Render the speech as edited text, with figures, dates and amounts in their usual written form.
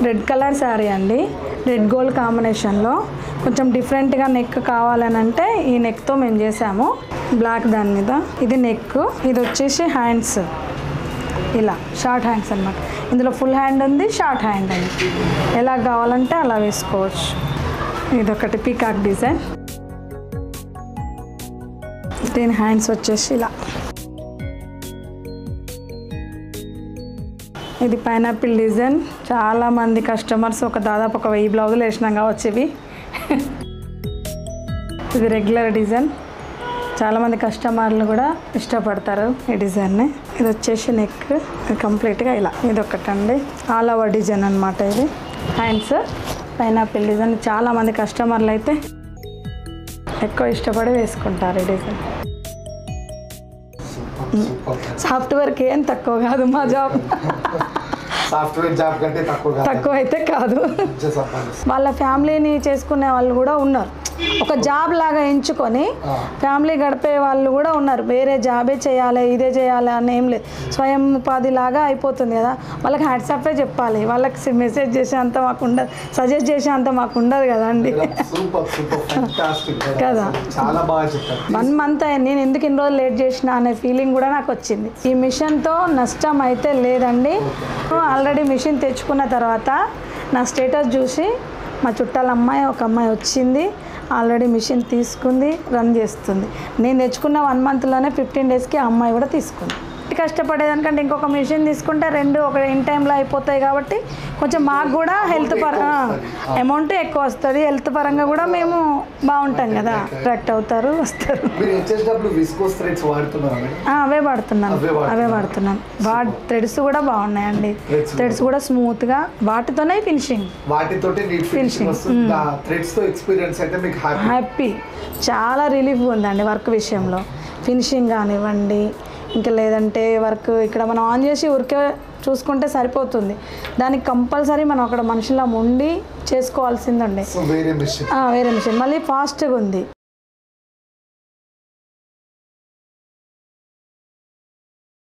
Red colour sari అండి, red gold కాంబినేషన్లో కొంచెం డిఫరెంట్గా నెక్ కావాలని అంటే ఈ నెక్తో మేము చేసాము. బ్లాక్ దాని మీద ఇది నెక్, ఇది వచ్చేసి హ్యాండ్స్, ఇలా షార్ట్ హ్యాండ్స్ అనమాట. ఇందులో ఫుల్ హ్యాండ్ ఉంది, షార్ట్ హ్యాండ్ ఉంది, ఎలా కావాలంటే అలా వేసుకోవచ్చు. ఇది ఒకటి పీకాక్ డిజైన్, దీని హ్యాండ్స్ వచ్చేసి ఇలా. ఇది పైనాపిల్ డిజైన్, చాలామంది కస్టమర్స్ దాదాపు ఒక 1000 బ్లౌజులు వేసినాం కావచ్చు ఇవి. ఇది రెగ్యులర్ డిజైన్, చాలామంది కస్టమర్లు కూడా ఇష్టపడతారు ఈ డిజైన్ని. ఇది వచ్చేసి నెక్ కంప్లీట్గా ఇలా. ఇది ఒకటండి ఆల్ ఓవర్ డిజైన్ అనమాట. ఇది హ్యాండ్స్ పైనాపిల్ డిజైన్, చాలామంది కస్టమర్లు అయితే ఎక్కువ ఇష్టపడి వేసుకుంటారు ఈ డిజైన్. సాఫ్ట్వేర్కి ఏం తక్కువ కాదు మా జాబ్, సాఫ్ట్వేర్ జాబ్ కంటే తక్కువ అయితే కాదు. వాళ్ళ ఫ్యామిలీని చేసుకునే వాళ్ళు కూడా ఉన్నారు, ఒక జాబ్ లాగా ఎంచుకొని ఫ్యామిలీ గడిపే వాళ్ళు కూడా ఉన్నారు. వేరే జాబే చేయాలి ఇదే చేయాలి అని ఏం లేదు, స్వయం ఉపాధి లాగా అయిపోతుంది కదా. వాళ్ళకి హ్యాట్సాపే చెప్పాలి, వాళ్ళకి మెసేజ్ చేసేంత మాకు ఉండదు, సజెస్ట్ చేసేంత మాకు ఉండదు కదండి కదా. 1 మంత్ అయింది, నేను ఎందుకు ఇన్ని రోజులు లేట్ చేసిన అనే ఫీలింగ్ కూడా నాకు వచ్చింది. ఈ మిషన్తో నష్టం అయితే లేదండి. ఆల్రెడీ మిషన్ తెచ్చుకున్న తర్వాత నా స్టేటస్ చూసి మా చుట్టాల అమ్మాయి ఒక అమ్మాయి వచ్చింది, ఆల్రెడీ మిషన్ తీసుకుంది, రన్ చేస్తుంది. నేను తెచ్చుకున్న 1 మంత్లోనే 15 డేస్కి ఆ అమ్మాయి కూడా తీసుకుంది. కష్టపడేదానికంటే ఇంకొక మిషన్ తీసుకుంటే 2 ఒక ఇన్ టైంలో అయిపోతాయి కాబట్టి కొంచెం మాకు కూడా హెల్త్ అమౌంట్ ఎక్కువ వస్తుంది, హెల్త్ పరంగా కూడా మేము బాగుంటాం కదా, అట్రాక్ట్ అవుతారు, వస్తారు. అవే వాడుతున్నాను. థ్రెడ్స్ కూడా బాగున్నాయండి, థ్రెడ్స్ కూడా స్మూత్గా, వాటితోనే ఫినిషింగ్. హ్యాపీ, చాలా రిలీఫ్ ఉందండి వర్క్ విషయంలో. ఫినిషింగ్ కానివ్వండి, ఇంకా లేదంటే వర్క్ ఇక్కడ మనం ఆన్ చేసి ఊరికే చూసుకుంటే సరిపోతుంది, దానికి కంపల్సరీ మనం అక్కడ మనుషులా ఉండి చేసుకోవాల్సిందండి. వేరే మిషన్ మళ్ళీ ఫాస్ట్గా ఉంది,